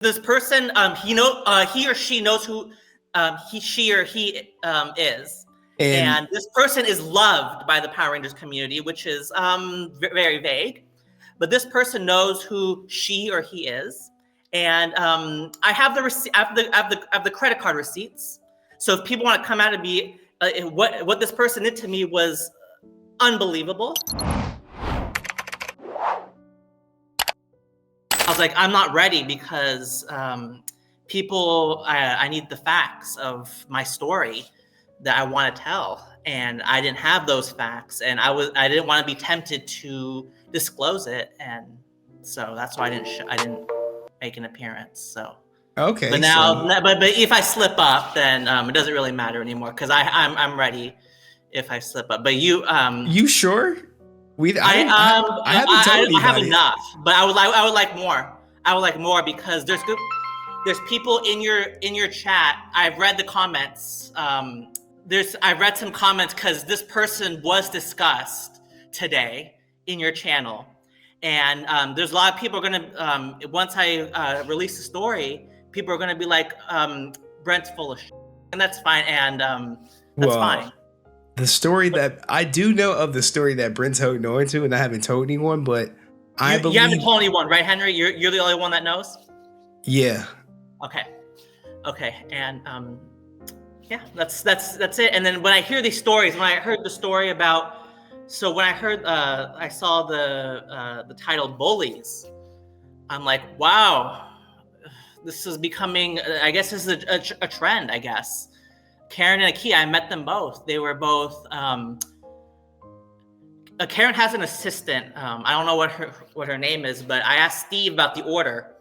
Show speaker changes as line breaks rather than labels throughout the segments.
This person, he or she knows who she or he is. And this person is loved by the Power Rangers community, which is very vague. But this person knows who she or he is. And I have the credit card receipts. So if people want to come out and be, what this person did to me was unbelievable. I was like, I'm not ready because I need the facts of my story that I want to tell. And I didn't have those facts, and I didn't want to be tempted to disclose it. And so that's why I didn't make an appearance. So.
Okay.
But now, but if I slip up, then it doesn't really matter anymore because I'm ready if I slip up. But you
sure?
I
haven't told anybody.
I have enough, but I would like more. I would like more because there's people in your chat. I've read the comments. I've read some comments because this person was discussed today in your channel, and there's a lot of people are gonna once I release the story, people are gonna be like, Brent's full of shit, and that's fine, and that's fine.
The story that I do know of the story that Brent's holding on to, and I haven't told anyone, but I believe
you haven't told anyone, right, Henry? You're the only one that knows.
Yeah.
Okay, and yeah, that's it. And then when I hear these stories, when I heard the story about, so when I heard I saw the title Bullies, I'm like, wow, this is becoming. I guess this is a trend. I guess. Karen and Akia, I met them both. They were both. Karen has an assistant. I don't know what her name is, but I asked Steve about the order,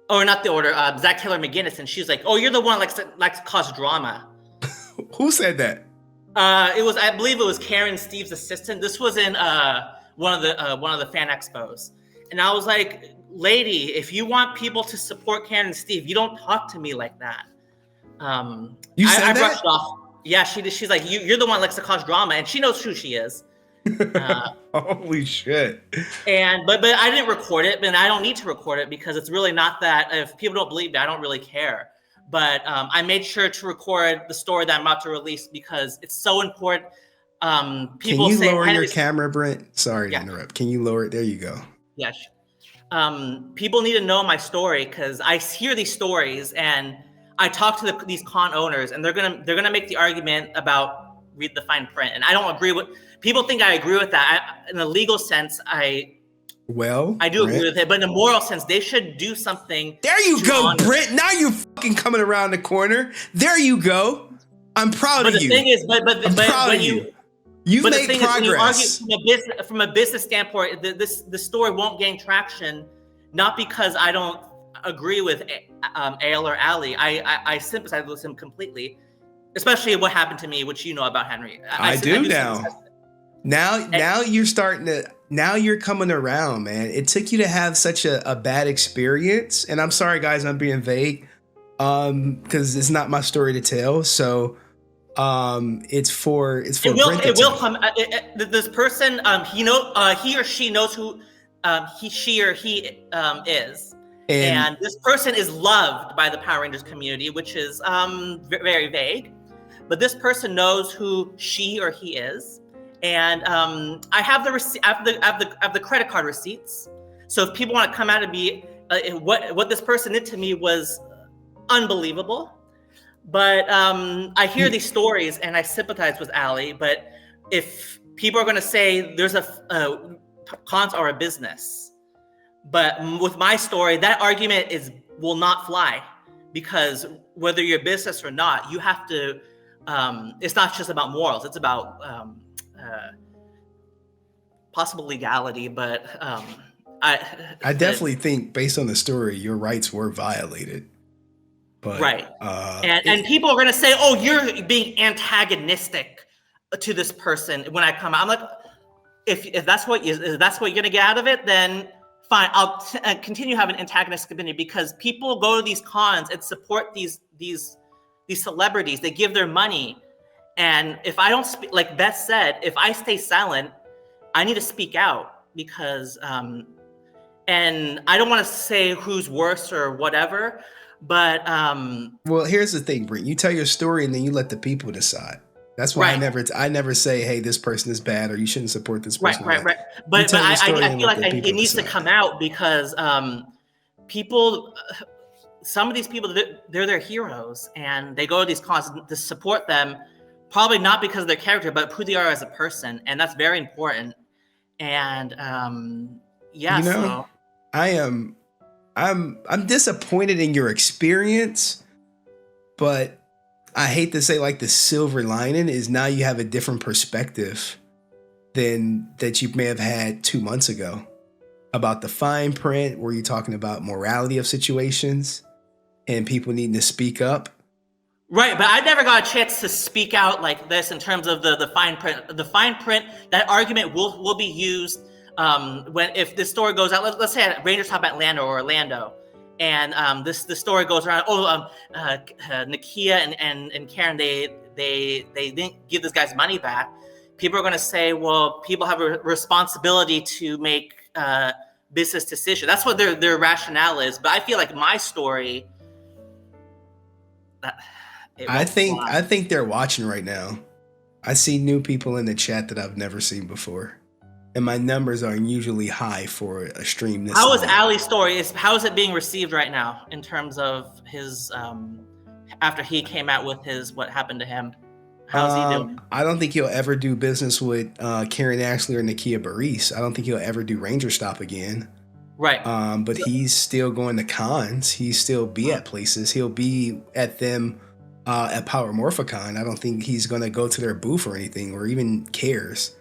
or not the order. Zach Taylor McGinnis, and she's like, "Oh, you're the one likes to cause drama."
Who said that?
I believe it was Karen, Steve's assistant. This was in one of the fan expos, and I was like, "Lady, if you want people to support Karen and Steve, you don't talk to me like that."
You said
I
that?
brushed off. Yeah, she did. She's like, you're the one that likes to cause drama, and she knows who she is.
Holy shit!
But I didn't record it, and I don't need to record it because it's really not that. If people don't believe me, I don't really care. But I made sure to record the story that I'm about to release because it's so important. People
Can you lower your camera, Brent? Sorry to interrupt. Can you lower it? There you go.
Yes. People need to know my story because I hear these stories and I talk to these con owners, and they're gonna make the argument about read the fine print, and I don't agree with. People think I agree with that. In a legal sense, I do agree with it, but in a moral sense, they should do something.
There you go, Brent. Now you're fucking coming around the corner. There you go. I'm proud of you.
But the thing is, but
you've made progress.
When you argue from a business standpoint, the story won't gain traction, not because I don't agree with Ale or Ali. I sympathize with him completely, especially what happened to me, which you know about Henry.
I do now. Now you're starting to. Now you're coming around, man. It took you to have such a bad experience, and I'm sorry, guys. I'm being vague, because it's not my story to tell. So, it's for. It
will come. This person, he or she knows who she or he is. And this person is loved by the Power Rangers community, which is very vague. But this person knows who she or he is, and I have the credit card receipts. So if people want to come out and be, what this person did to me was unbelievable. But I hear these stories and I sympathize with Ali. But if people are going to say there's cons are a business. But with my story, that argument will not fly, because whether you're a business or not, you have to. It's not just about morals; it's about possible legality. But
I definitely think, based on the story, your rights were violated. But,
right, and people are going to say, "Oh, you're being antagonistic to this person." When I come out, I'm like, if that's what you're going to get out of it, then. Fine, I'll continue having antagonistic opinion, because people go to these cons and support these celebrities. They give their money, and if I don't speak, like Beth said, if I stay silent, I need to speak out because and I don't want to say who's worse or whatever, but
well, here's the thing, Brent. You tell your story and then you let the people decide. That's why
right.
I never say, hey, this person is bad or you shouldn't support this
Right,
person.
right, right.
You
But
tell your story
I
and
feel
let
like
the people
it needs to
decide.
come out because people, some of these people, they're their heroes, and they go to these causes to support them, probably not because of their character, but who they are as a person, and that's very important. And yeah,
You know,
so
I'm disappointed in your experience, but I hate to say like the silver lining is now you have a different perspective than that you may have had 2 months ago about the fine print where you're talking about morality of situations and people needing to speak up.
right, but I never got a chance to speak out like this in terms of the fine print. The fine print, that argument will be used when if this story goes out. Let's say Rangers top Atlanta or Orlando, and this story goes around. Nakia and Karen they didn't give this guy's money back. People are going to say, well, people have a responsibility to make business decisions. That's what their rationale is. But I feel like my story. It
I
won't
think
fly.
I think they're watching right now. I see new people in the chat that I've never seen before. And my numbers are unusually high for a stream this
How is
late.
Ali's story? How is it being received right now in terms of his after he came out with his what happened to him? How's he doing?
I don't think he'll ever do business with Karen Ashley or Nakia Barris. I don't think he'll ever do Ranger Stop again.
Right.
But
So,
he's still going to cons. He still be at places. He'll be at them at Power Morphicon. I don't think he's going to go to their booth or anything or even cares.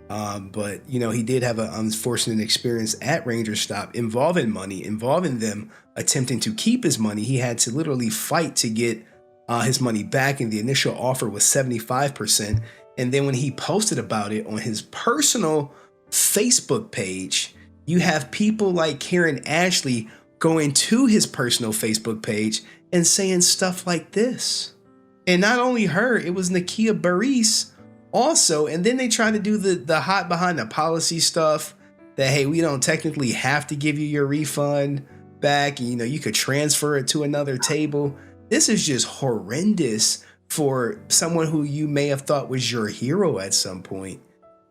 But you know, he did have an unfortunate experience at Ranger Stop involving money, involving them attempting to keep his money. He had to literally fight to get his money back, and the initial offer was 75%. And then when he posted about it on his personal Facebook page, you have people like Karen Ashley going to his personal Facebook page and saying stuff like this. And not only her, it was Nakia Barris also. And then they try to do the hot behind the policy stuff that, hey, we don't technically have to give you your refund back. You know, you could transfer it to another table. This is just horrendous for someone who you may have thought was your hero at some point.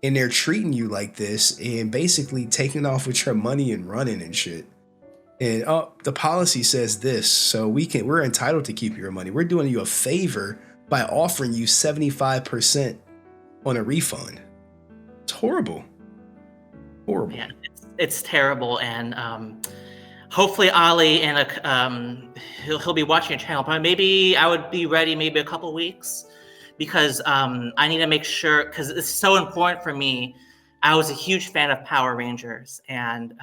And they're treating you like this and basically taking off with your money and running and shit. And the policy says this, so we're entitled to keep your money. We're doing you a favor by offering you 75% on a refund. It's horrible. Horrible.
yeah, it's terrible, and hopefully Ali and he'll be watching your channel. But maybe I would be ready maybe a couple weeks because I need to make sure because it's so important for me. I was a huge fan of Power Rangers, and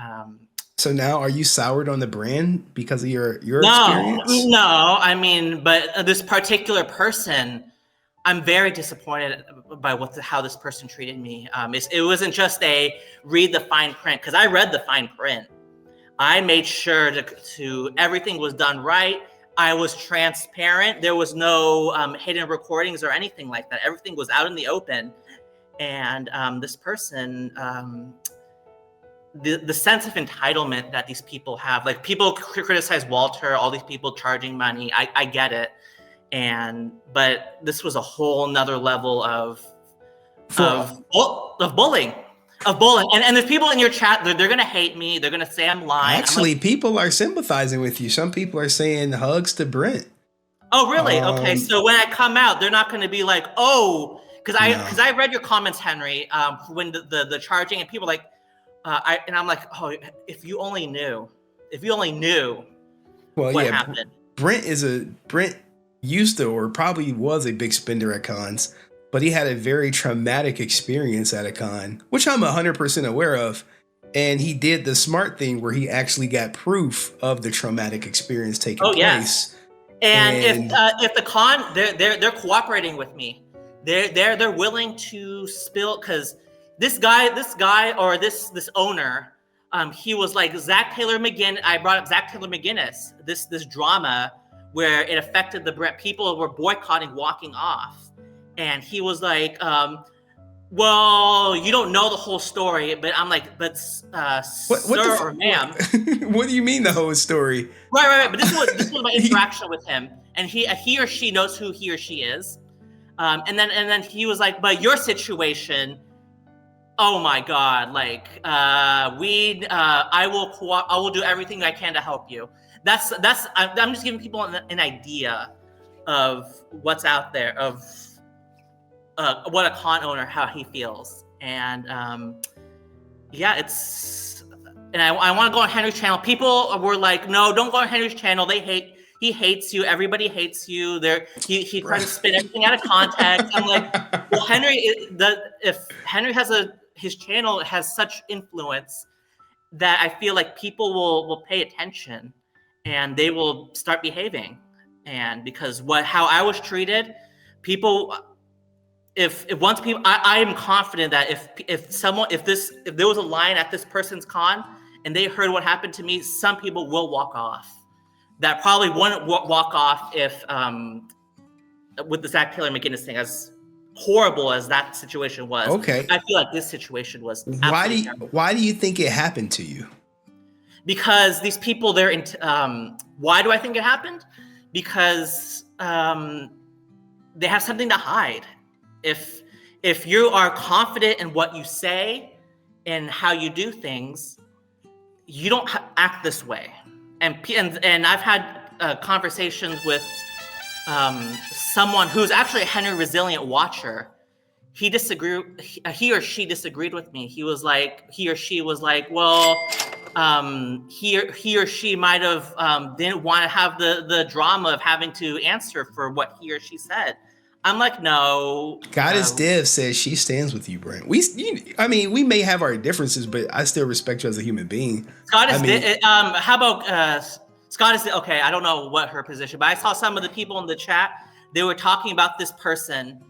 so now are you soured on the brand because of your
no,
experience?
no. I mean, but this particular person, I'm very disappointed by how this person treated me. It wasn't just a read the fine print because I read the fine print. I made sure to everything was done right. I was transparent. There was no hidden recordings or anything like that. Everything was out in the open. And this person, the sense of entitlement that these people have, like people criticize Walter, all these people charging money. I get it. But this was a whole nother level of bullying. And there's people in your chat, they're gonna hate me, they're gonna say I'm lying.
Actually, people are sympathizing with you. Some people are saying hugs to Brent.
Oh really? Okay, so when I come out, they're not gonna be like, oh, because I read your comments, Henry, when the charging, and people like I'm like, oh, if you only knew what happened.
Brent used to or probably was a big spender at cons, but he had a very traumatic experience at a con, which I'm 100% aware of. And he did the smart thing where he actually got proof of the traumatic experience taking place.
Yes. And if the con, they're cooperating with me. They're willing to spill, because this guy or this owner, he was like Zach Taylor McGinnis. I brought up Zach Taylor McGinnis. This drama where it affected the Brent. People were boycotting walking off, and he was like, well, you don't know the whole story, but I'm like, but
What the
sir or
what?
ma'am.
What do you mean the whole story?
Right. But this was my interaction with him, and he or she knows who he or she is. And then he was like, but your situation, oh my God, like I will do everything I can to help you. I'm just giving people an idea of what's out there, of what a con owner, how he feels. And yeah, and I want to go on Henry's channel. People were like, no, don't go on Henry's channel. He hates you. Everybody hates you. He tries to spin everything out of context. I'm like, well, if Henry his channel has such influence that I feel like people will pay attention and they will start behaving. And because how I was treated, people, if once people, I am confident that if there was a line at this person's con and they heard what happened to me, some people will walk off. That probably wouldn't walk off if with the Zach Taylor McGinnis thing, as horrible as that situation was.
Okay.
I feel like this situation was absolutely terrible.
Why do you think it happened to you?
Because these people, why do I think it happened? Because they have something to hide. If you are confident in what you say and how you do things, you don't act this way. And I've had conversations with someone who's actually a HenryResilient watcher. He or she disagreed with me. He or she was like, well, he or she might have didn't want to have the drama of having to answer for what he or she said. I'm like, no.
Goddess Dev says she stands with you, Brent. I mean, we may have our differences, but I still respect you as a human being.
How about Scott? Okay, I don't know what her position, but I saw some of the people in the chat. They were talking about this person,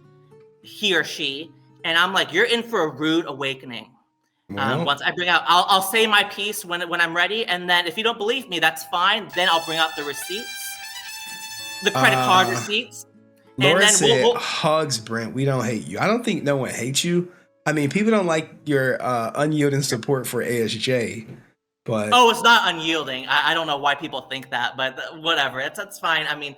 he or she, and I'm like, you're in for a rude awakening. Well, once I bring out, I'll say my piece when I'm ready, and then if you don't believe me, that's fine. Then I'll bring out the receipts, the credit card receipts.
Laura said, hugs, Brent. We don't hate you. I don't think no one hates you. I mean, people don't like your unyielding support for ASJ, but
it's not unyielding. I don't know why people think that, but whatever. That's fine. I mean,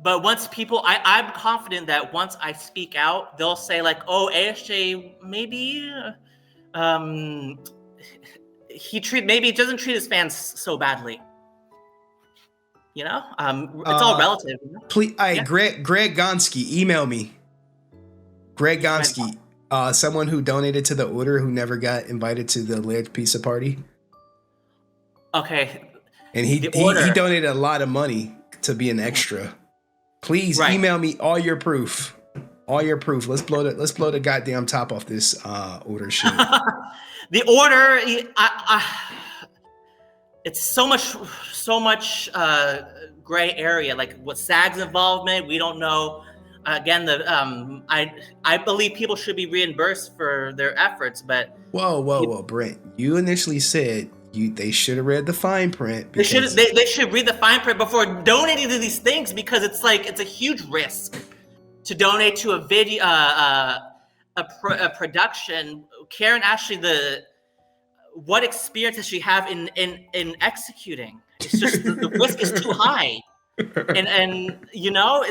but once people, I'm confident that once I speak out, they'll say like, oh, ASJ maybe maybe doesn't treat his fans so badly. You know, it's all relative. You know?
Please, Greg Gonski, email me. Greg Gonski, someone who donated to the order who never got invited to the layered pizza party.
Okay.
And he donated a lot of money to be an extra. Please email me all your proof. All your proof. Let's blow the goddamn top off this order shit.
The order, it's so much gray area. Like what SAG's involvement, we don't know. Again, I believe people should be reimbursed for their efforts, but
whoa, Brent, you initially said they should have read the fine print.
They should read the fine print before donating to these things, because it's a huge risk to donate to a video, a production. Karen Ashley, what experience does she have in executing? It's just the risk is too high, and you know,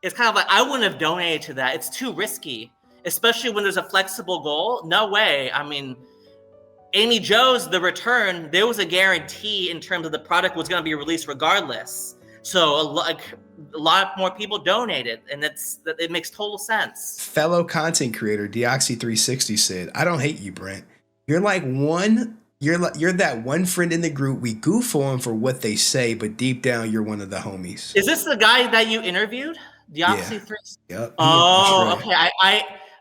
it's kind of like I wouldn't have donated to that. It's too risky, especially when there's a flexible goal. No way. I mean, Amy Jo's The Return, there was a guarantee in terms of the product was going to be released regardless. So a lot more people donated, and it makes total sense.
Fellow content creator Deoxy360 said, "I don't hate you, Brent. You're you're that one friend in the group. We goof on for what they say, but deep down, you're one of the homies."
Is this the guy that you interviewed? Deoxy360?
Yeah. Yep.
Oh, okay.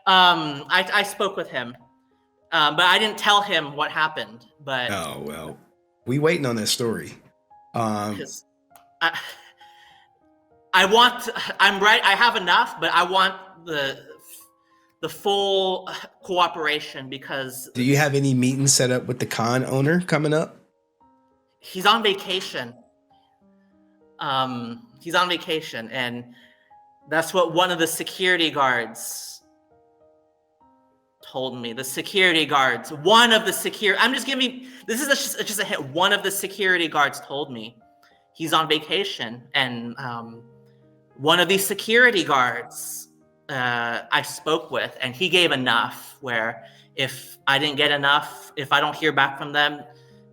I spoke with him. But I didn't tell him what happened. But
oh well, we waiting on that story.
Because I'm right. I have enough, but I want the full cooperation, because.
Do you have any meetings set up with the con owner coming up?
He's on vacation. And that's what one of the security guards told me, the security guards, one of the security, I'm just giving, this is just a hint. One of the security guards told me he's on vacation, and one of these security guards I spoke with, and he gave enough where if I didn't get enough, if I don't hear back from them,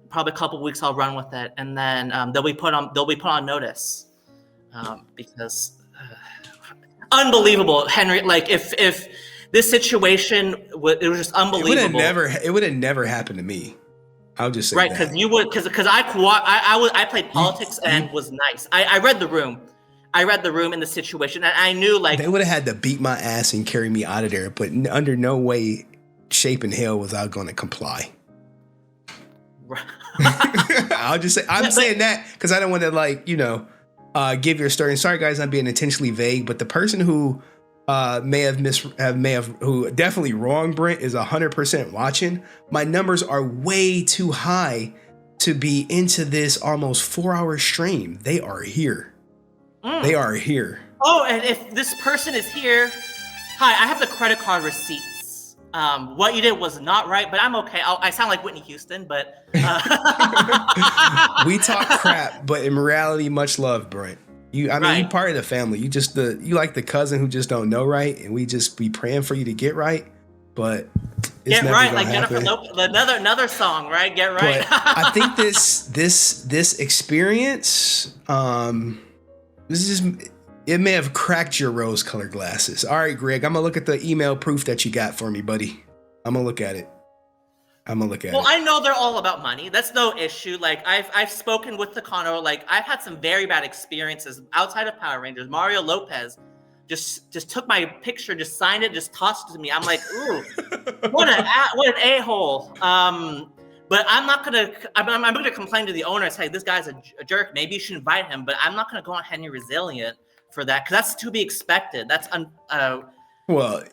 probably a couple weeks I'll run with it, and then they'll be put on notice because unbelievable, Henry. Like if this situation it was just unbelievable.
It would have never happened to me. I'll just say
right,
that.
because I played politics and was nice. I read the room. I read the room in the situation, and I knew like
they would have had to beat my ass and carry me out of there, but under no way, shape, in hell was I going to comply. I'll just say saying that because I don't want to give your story. And sorry, guys, I'm being intentionally vague, but the person who who definitely wronged Brent is 100% watching. My numbers are way too high to be into this almost 4-hour stream. They are here. They are here.
Oh, and if this person is here, hi, I have the credit card receipts. What you did was not right, but I'm okay. I sound like Whitney Houston, but
we talk crap, but in reality, much love, Brent. You part of the family. You like the cousin who just don't know right, and we just be praying for you to get right. But it's never
right,
gonna
like
happen.
Jennifer Lopez, another song, right? Get right.
But I think this experience, it may have cracked your rose-colored glasses. All right, Greg, I'm gonna look at the email proof that you got for me, buddy. I'm gonna look at it. Well, I know they're all about money. That's no issue. Like I've spoken with Takano. Like I've had some very bad experiences outside of Power Rangers. Mario Lopez just took my picture, just signed it, just tossed it to me. I'm like, ooh, what an a-hole. But I'm not gonna. I'm gonna complain to the owner and say this guy's a jerk. Maybe you should invite him. But I'm not gonna go on Henry Resilient for that because that's to be expected. That's well,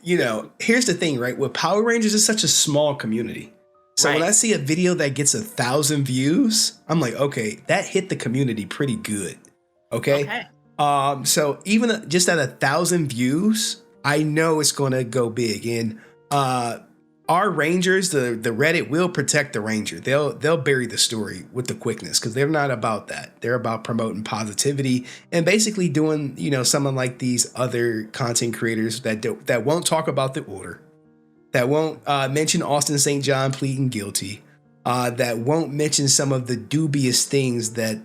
here's the thing, right? With Power Rangers, it's such a small community. So when I see a video that gets 1,000 views, I'm like, okay, that hit the community pretty good. Okay. So even just at 1,000 views, I know it's gonna go big. And our Rangers, the Reddit will protect the Ranger. They'll bury the story with the quickness because they're not about that. They're about promoting positivity and basically doing, someone like these other content creators that won't talk about the order, that won't mention Austin St. John pleading guilty, that won't mention some of the dubious things that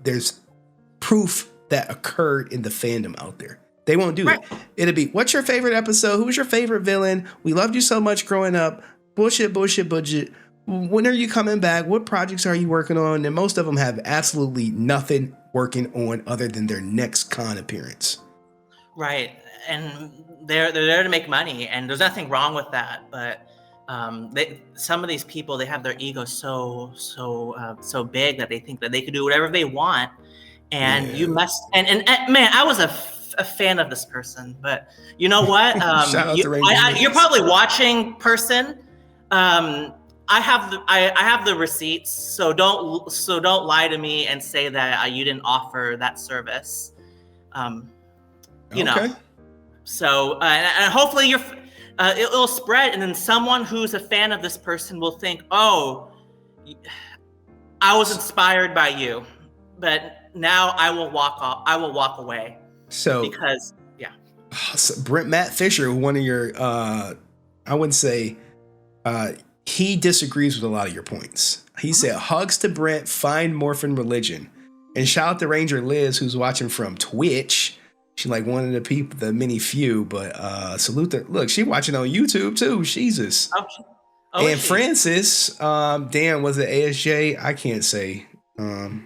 there's proof that occurred in the fandom out there. They won't do it. It'll be, what's your favorite episode? Who's your favorite villain? We loved you so much growing up. Bullshit. When are you coming back? What projects are you working on? And most of them have absolutely nothing working on other than their next con appearance. Right.
And they're there to make money, and there's nothing wrong with that. But some of these people, they have their ego so big that they think that they can do whatever they want. And you must. And man, I was a fan of this person, but you know what? You're probably watching, person. I have the receipts, so don't lie to me and say that you didn't offer that service. You know. So and hopefully it'll spread, and then someone who's a fan of this person will think, "Oh, I was inspired by you, but now I will walk away." So because
so Matt Fisher, one of your I wouldn't say he disagrees with a lot of your points. He said hugs to Brent, find Morphin Religion, and shout out to Ranger Liz who's watching from Twitch. She's like one of the people, the many few, but salute her. Look, she watching on YouTube too. Jesus. And Francis, damn, was it ASJ? I can't say. I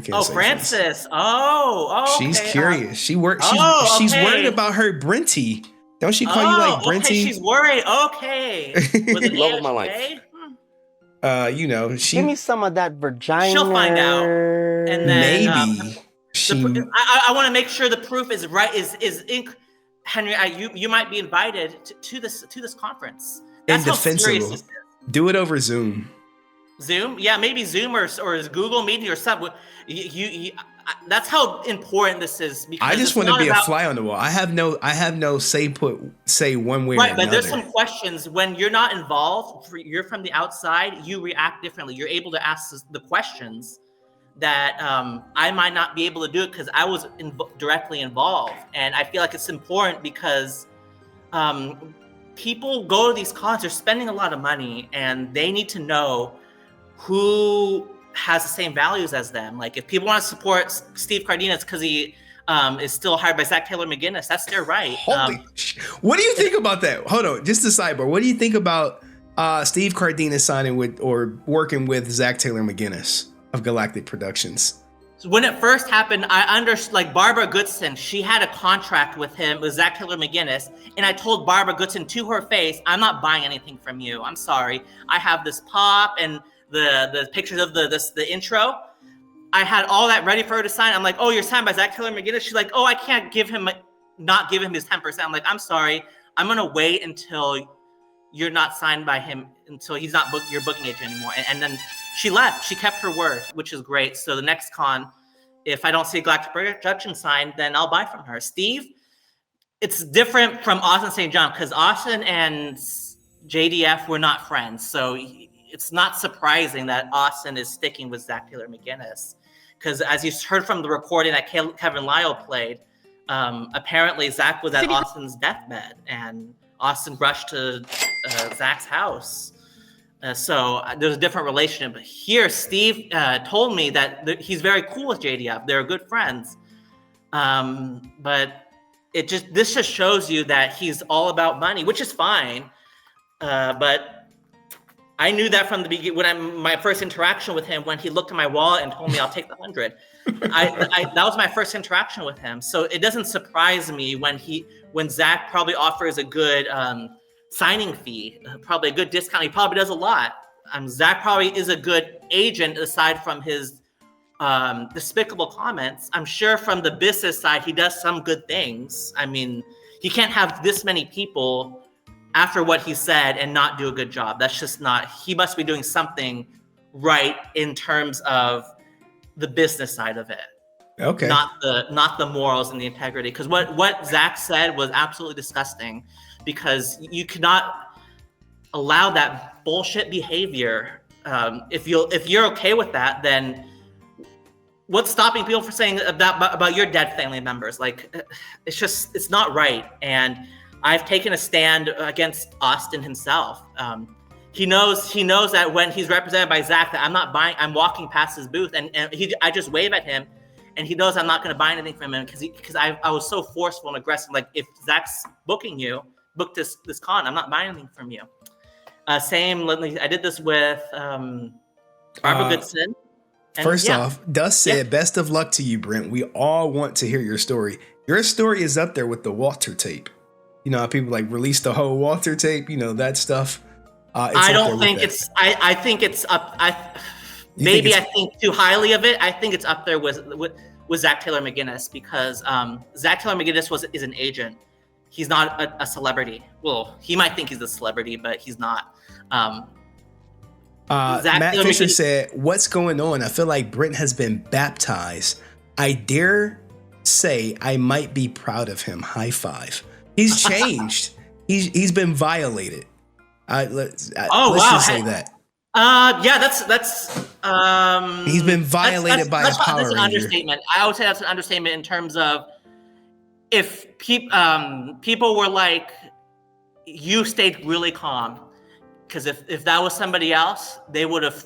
can't say
Francis.
Francis.
Oh, okay.
She's curious. She's worried about her Brenty. Don't she call you like Brenty?
Okay, she's worried. Okay. Was it
love of my life.
She
give me some of that vagina.
She'll find out, and then
maybe.
I want to make sure the proof is right. Henry, you might be invited to this conference. That's
indefensible.
how serious this is.
Do it over Zoom.
Zoom, yeah, maybe Zoom or Google Meeting or something. That's how important this is, because
I just
it's
want to
not
be a
about
fly on the wall. I have no say one way or
right. But there's
another.
some questions when you're not involved. You're from the outside. You react differently. You're able to ask the questions that I might not be able to do it because I was directly involved, and I feel like it's important because people go to these cons. They're spending a lot of money, and they need to know who has the same values as them. Like, if people want to support Steve Cardenas because he is still hired by Zach Taylor McGinnis, that's their right.
What do you think about that? Hold on, just a sidebar. What do you think about Steve Cardenas signing with or working with Zach Taylor McGinnis of Galactic Productions?
So when it first happened, I understood, like Barbara Goodson, she had a contract with him, with Zach Taylor McGinnis, and I told Barbara Goodson to her face, I'm not buying anything from you. I'm sorry. I have this pop and the pictures of the intro. I had all that ready for her to sign. I'm like, oh, you're signed by Zach Taylor McGinnis? She's like, oh, I can't not give him his 10%. I'm like, I'm sorry. I'm going to wait until you're not signed by him, until he's not your booking agent anymore. And then she left. She kept her word, which is great. So the next con, if I don't see a Galactic Production sign, then I'll buy from her. Steve, it's different from Austin St. John, because Austin and JDF were not friends. So it's not surprising that Austin is sticking with Zach Taylor McGinnis. Because as you heard from the recording that Kevin Lyle played, apparently Zach was at Austin's deathbed, and Austin rushed to Zach's house. So there's a different relationship. But here, Steve told me that he's very cool with JDF. They're good friends. But this just shows you that he's all about money, which is fine. But I knew that from the beginning, when my first interaction with him, when he looked at my wallet and told me I'll take the 100. That was my first interaction with him. So it doesn't surprise me when Zach probably offers a good signing fee, probably a good discount. He probably does a lot. Zach probably is a good agent, aside from his despicable comments. I'm sure from the business side, he does some good things. I mean, he can't have this many people after what he said and not do a good job. That's just not, he must be doing something right in terms of the business side of it.
Okay.
Not the morals and the integrity. Because what Zach said was absolutely disgusting, because you cannot allow that bullshit behavior. If you're okay with that, then what's stopping people from saying that about your dead family members? Like, it's not right. And I've taken a stand against Austin himself. He knows that when he's represented by Zach, that I'm not buying. I'm walking past his booth, and I just wave at him, and he knows I'm not going to buy anything from him because I was so forceful and aggressive. Like, if Zach's booking you, book this con. I'm not buying anything from you. Same. I did this with Barbara Goodson.
First off, Dust said, best of luck to you, Brent. We all want to hear your story. Your story is up there with the Walter tape. You know how people like release the whole Walter tape, you know, that stuff.
I don't think it's, I think it's up. I think too highly of it. I think it's up there with Zach Taylor McGinnis, because Zach Taylyer McGinnis is an agent. He's not a celebrity. Well, he might think he's a celebrity, but he's not.
Matt Fisher said, what's going on? I feel like Brent has been baptized. I dare say I might be proud of him. High five. He's changed. He's been violated. Let's just say that.
Yeah, that's.
He's been violated by a Power Ranger.
That's an understatement. I would say that's an understatement in terms of if people were like, you stayed really calm, because if that was somebody else, they would have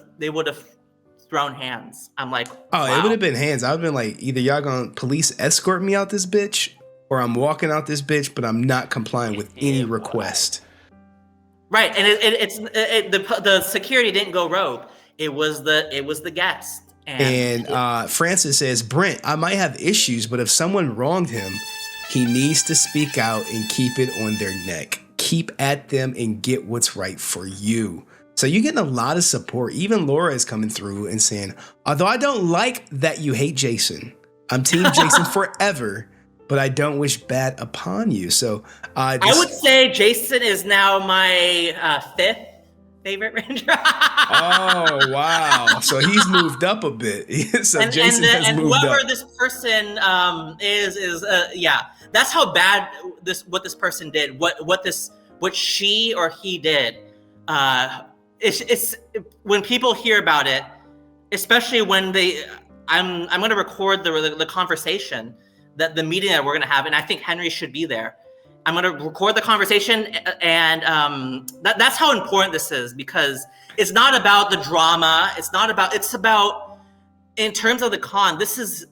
thrown hands. I'm like,
oh,
wow.
It would have been hands. I would have been like, either y'all gonna police escort me out this bitch, or I'm walking out this bitch, but I'm not complying with any request.
Right, and the security didn't go rogue. It was the guest. And
Francis says, Brent, I might have issues, but if someone wronged him, he needs to speak out and keep it on their neck. Keep at them and get what's right for you. So you're getting a lot of support. Even Laura is coming through and saying, although I don't like that you hate Jason, I'm team Jason forever, but I don't wish bad upon you. So
I would say Jason is now my fifth favorite ranger.
Oh wow! So he's moved up a bit. So Jason has moved
whoever
up.
this person is yeah. That's how bad what this person did. What she or he did. It's when people hear about it, especially when I'm going to record the conversation, that the meeting that we're going to have, and I think Henry should be there. I'm going to record the conversation, and that's how important this is, because it's not about the drama. It's about, in terms of the con, this is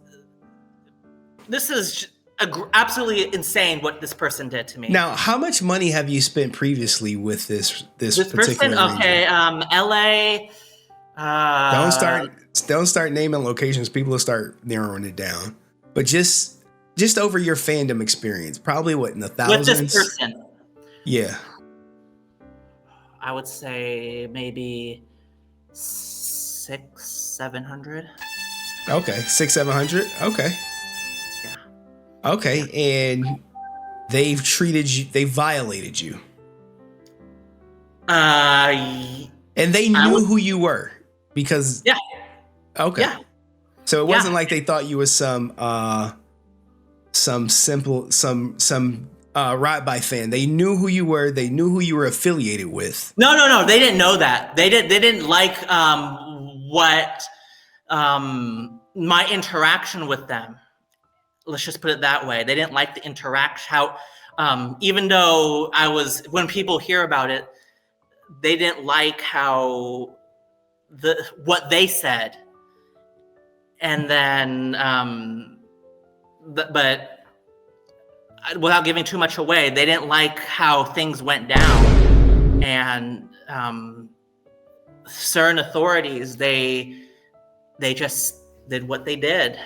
absolutely insane what this person did to me.
Now, how much money have you spent previously with this particular
person? Okay, LA.
Don't start naming locations. People will start narrowing it down. But just over your fandom experience, probably what, in the thousands?
With this person.
Yeah.
I would say maybe 600-700.
Okay, 600-700. Okay.
Yeah.
Okay, and they've violated you. And they knew who you were because.
Yeah.
Okay.
Yeah.
So it wasn't like they thought you was some Ride By fan. They knew who you were. They knew who you were affiliated with.
No. They didn't know that. They didn't like what my interaction with them. Let's just put it that way. They didn't like the interaction. How even though when people hear about it, they didn't like how what they said. And then, but without giving too much away, they didn't like how things went down, and certain authorities they just did what they did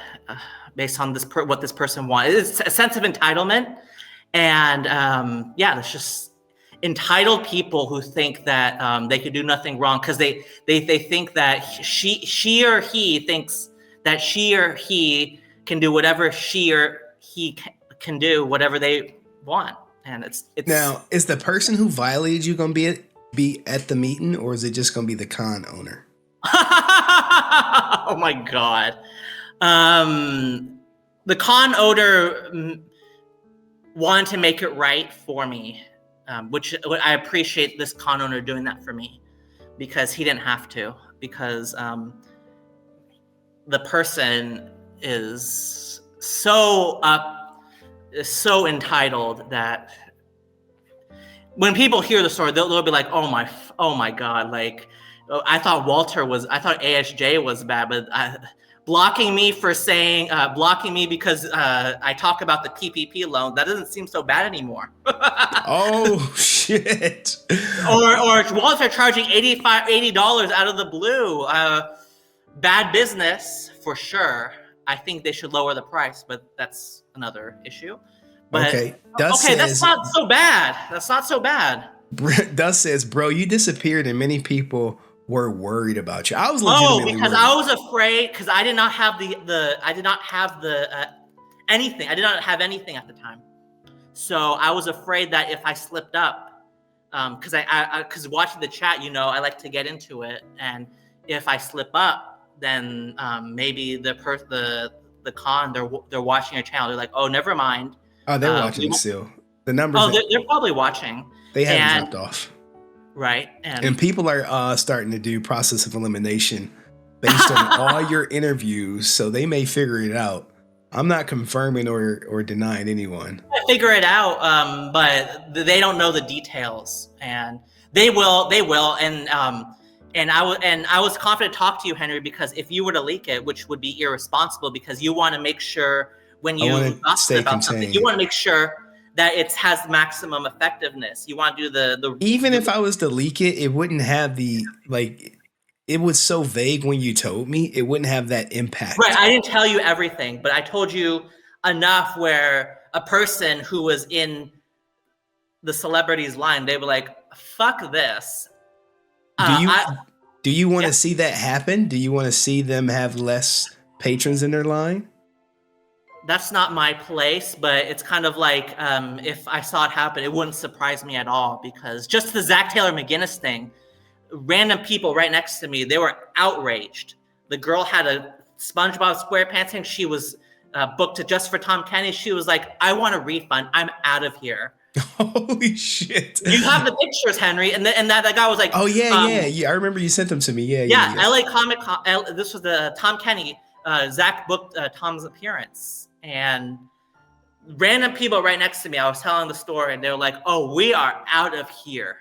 based on what this person wanted. It's a sense of entitlement, and there's just entitled people who think that they could do nothing wrong because they think that she or he thinks that she or he can do whatever she or he can do, whatever they want. And it's
now, is the person who violated you going to be at the meeting, or is it just going to be the con owner?
Oh my God. The con owner wanted to make it right for me, which I appreciate this con owner doing that for me, because he didn't have to, because the person is so entitled that when people hear the story, they'll be like, oh my God, like I thought ASJ was bad, but blocking me because I talk about the PPP loan, that doesn't seem so bad anymore.
Oh shit.
Or Walter charging $80 out of the blue. Bad business for sure. I think they should lower the price, but that's another issue. But,
okay,
that's not so bad. That's not so bad.
Dust says, bro, you disappeared and many people were worried about you. I was legitimately
because
worried.
I was afraid, because I did not have anything. I did not have anything at the time. So I was afraid that if I slipped up, because watching the chat, I like to get into it, and if I slip up, then maybe the con, they're watching your channel. They're like, oh, never mind.
Oh, they're watching still. The numbers.
Oh, they're probably watching.
They haven't dropped off.
Right.
And people are starting to do process of elimination based on all your interviews, so they may figure it out. I'm not confirming or denying anyone.
I figure it out, but they don't know the details, and they will. And I was confident to talk to you, Henry, because if you were to leak it, which would be irresponsible, because you want to make sure when you gossip about something, you want to make sure that it has maximum effectiveness. You want to do the
even if I was to leak it, it wouldn't have it was so vague when you told me, it wouldn't have that impact.
Right. I didn't tell you everything, but I told you enough where a person who was in the celebrities line, they were like, fuck this.
Do you want to see that happen? Do you want to see them have less patrons in their line?
That's not my place, but it's kind of like if I saw it happen, it wouldn't surprise me at all, because just the Zach Taylor McGinnis thing, random people right next to me, they were outraged. The girl had a SpongeBob SquarePants thing. She was booked to Just for Tom Kenny. She was like, I want a refund. I'm out of here.
Holy shit.
You have the pictures, Henry. And that guy was like,
oh, yeah. I remember you sent them to me. Yeah.
LA Comic Con. This was the Tom Kenny. Zach booked Tom's appearance. And random people right next to me, I was telling the story, and they were like, oh, we are out of here.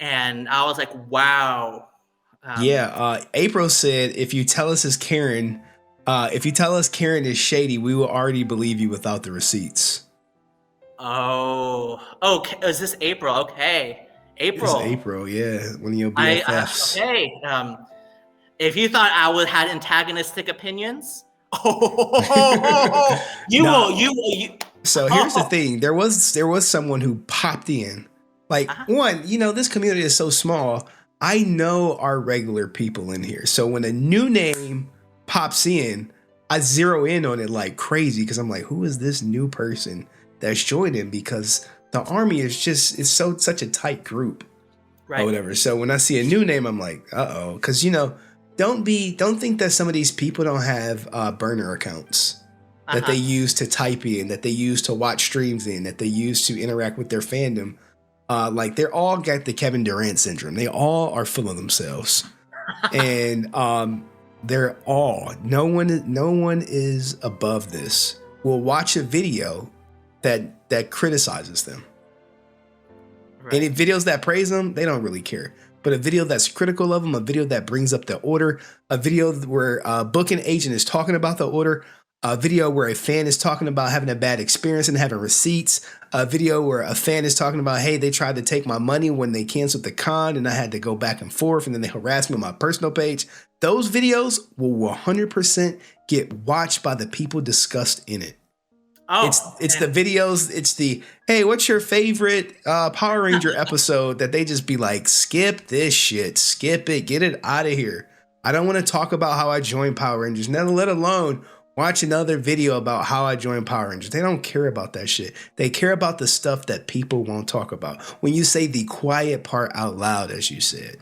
And I was like, wow.
April said, if you tell us Karen is shady, we will already believe you without the receipts.
Oh, okay. Is this April? Okay. April.
It's April, yeah. One of your BFFs.
Okay. If you thought I would had antagonistic opinions, you will.
So here's the thing. There was someone who popped in. Like, one, this community is so small. I know our regular people in here. So when a new name pops in, I zero in on it like crazy because I'm like, who is this new person that's joining? Because the army is such a tight group, right? Or whatever. So when I see a new name, I'm like, uh-oh. Because, don't think that some of these people don't have burner accounts that they use to type in, that they use to watch streams in, that they use to interact with their fandom. Like they're all got the Kevin Durant syndrome. They all are full of themselves. And they're all, no one is above this. Will watch a video that criticizes them. Right. Any videos that praise them, they don't really care. But a video that's critical of them, a video that brings up the order, a video where a booking agent is talking about the order, a video where a fan is talking about having a bad experience and having receipts, a video where a fan is talking about, hey, they tried to take my money when they canceled the con and I had to go back and forth and then they harassed me on my personal page. Those videos will 100% get watched by the people discussed in it. Oh, it's the videos. It's the, hey, what's your favorite Power Ranger episode that they just be like, skip this shit, skip it, get it out of here. I don't want to talk about how I joined Power Rangers, never let alone watch another video about how I joined Power Rangers. They don't care about that shit. They care about the stuff that people won't talk about. When you say the quiet part out loud, as you said,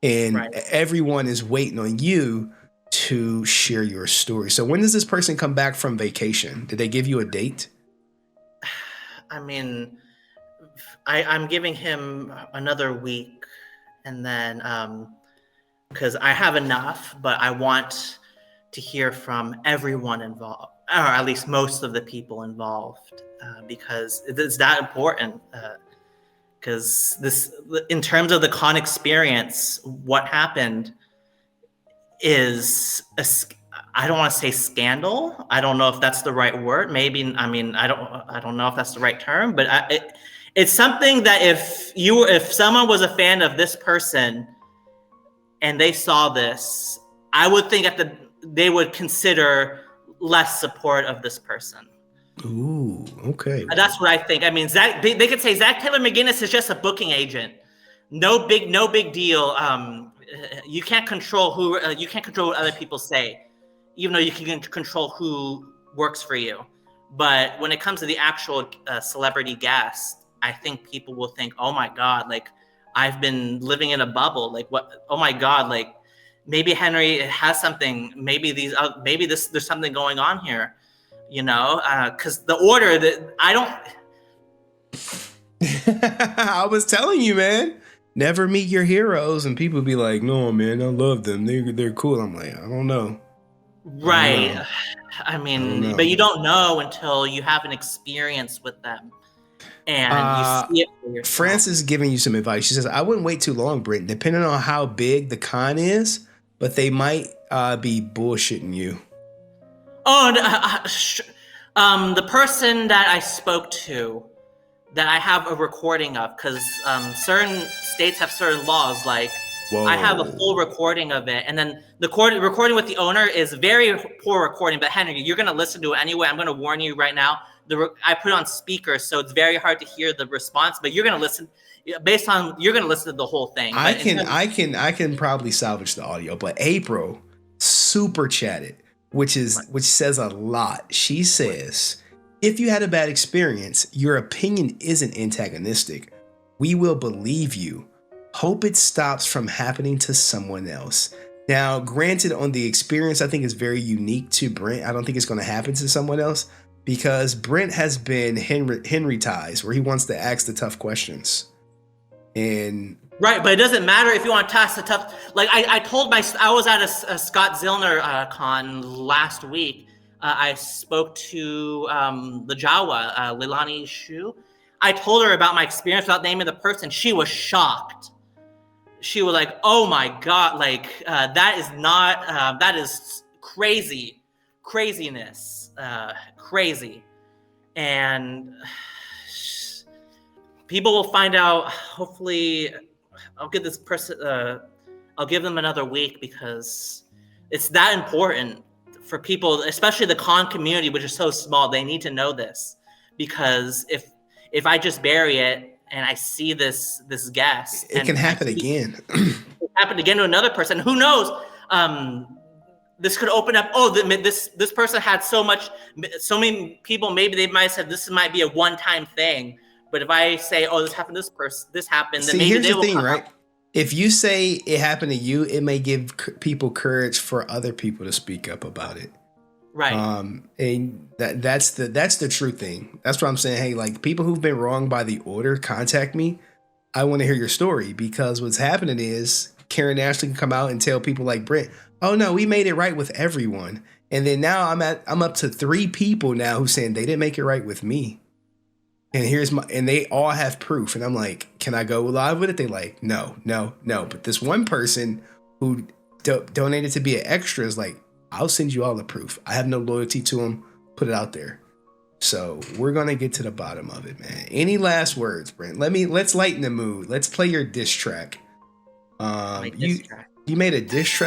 and everyone is waiting on you to share your story. So when does this person come back from vacation? Did they give you a date?
I mean, I'm giving him another week, and then because I have enough, but I want to hear from everyone involved, or at least most of the people involved, because it's that important. Because this, in terms of the con experience, what happened is I don't want to say scandal. I don't know if that's the right word. Maybe, I mean, I don't know if that's the right term, but it's something that if someone was a fan of this person and they saw this, I would think they would consider less support of this person.
Ooh, okay.
That's what I think. I mean, they could say Zach Taylor McGinnis is just a booking agent. No big deal. You can't control you can't control what other people say, even though you can control who works for you. But when it comes to the actual celebrity guest, I think people will think, oh my God, like I've been living in a bubble. Like what? Oh my God, like maybe Henry has something. Maybe there's something going on here, because the order that I don't.
I was telling you, man. Never meet your heroes, and people be like, "No, man, I love them. They're cool." I'm like, I don't know.
Right. I mean, but you don't know until you have an experience with them, and you see it for yourself.
Francis is giving you some advice. She says, "I wouldn't wait too long, Brent. Depending on how big the con is, but they might be bullshitting you."
Oh, the person that I spoke to, that I have a recording of, because certain states have certain laws. Like, whoa. I have a full recording of it, and then the recording with the owner is very poor recording. But Henry, you're gonna listen to it anyway. I'm gonna warn you right now. I put it on speaker, so it's very hard to hear the response. But you're gonna listen you're gonna listen to the whole thing.
I can probably salvage the audio. But April super chatted, which says a lot. She says, if you had a bad experience, your opinion isn't antagonistic. We will believe you. Hope it stops from happening to someone else. Now, granted, on the experience, I think is very unique to Brent. I don't think it's going to happen to someone else because Brent has been Henry-tized, where he wants to ask the tough questions. And
right, but it doesn't matter if you want to ask the tough. Like I was at a Scott Zillner con last week. I spoke to the Jawa, Leilani Shu. I told her about my experience without naming the person. She was shocked. She was like, "Oh my God! Like that is craziness, crazy." And people will find out. Hopefully, I'll give this person. I'll give them another week because it's that important for people, especially the con community, which is so small. They need to know this because if I just bury it and I see this guest,
it can happen again.
It happened again to another person. Who knows? This could open up. Oh, this person had so many people. Maybe they might have said this might be a one-time thing. But if I say, "Oh, this happened to this person," this happened, then maybe
here's
they
the
will
thing,
come
right?
up.
If you say it happened to you, it may give people courage for other people to speak up about it.
Right.
And that's the true thing. That's what I'm saying. Hey, like people who've been wronged by the order, contact me. I want to hear your story because what's happening is Karen Ashley can come out and tell people like Brent, "Oh no, we made it right with everyone." And then now I'm up to 3 people now who saying they didn't make it right with me. And they all have proof. And I'm like, can I go live with it? They like, no. But this one person who donated to be an extra is like, I'll send you all the proof. I have no loyalty to them. Put it out there. So we're going to get to the bottom of it, man. Any last words, Brent? Let's lighten the mood. Let's play your diss track. You made a diss track.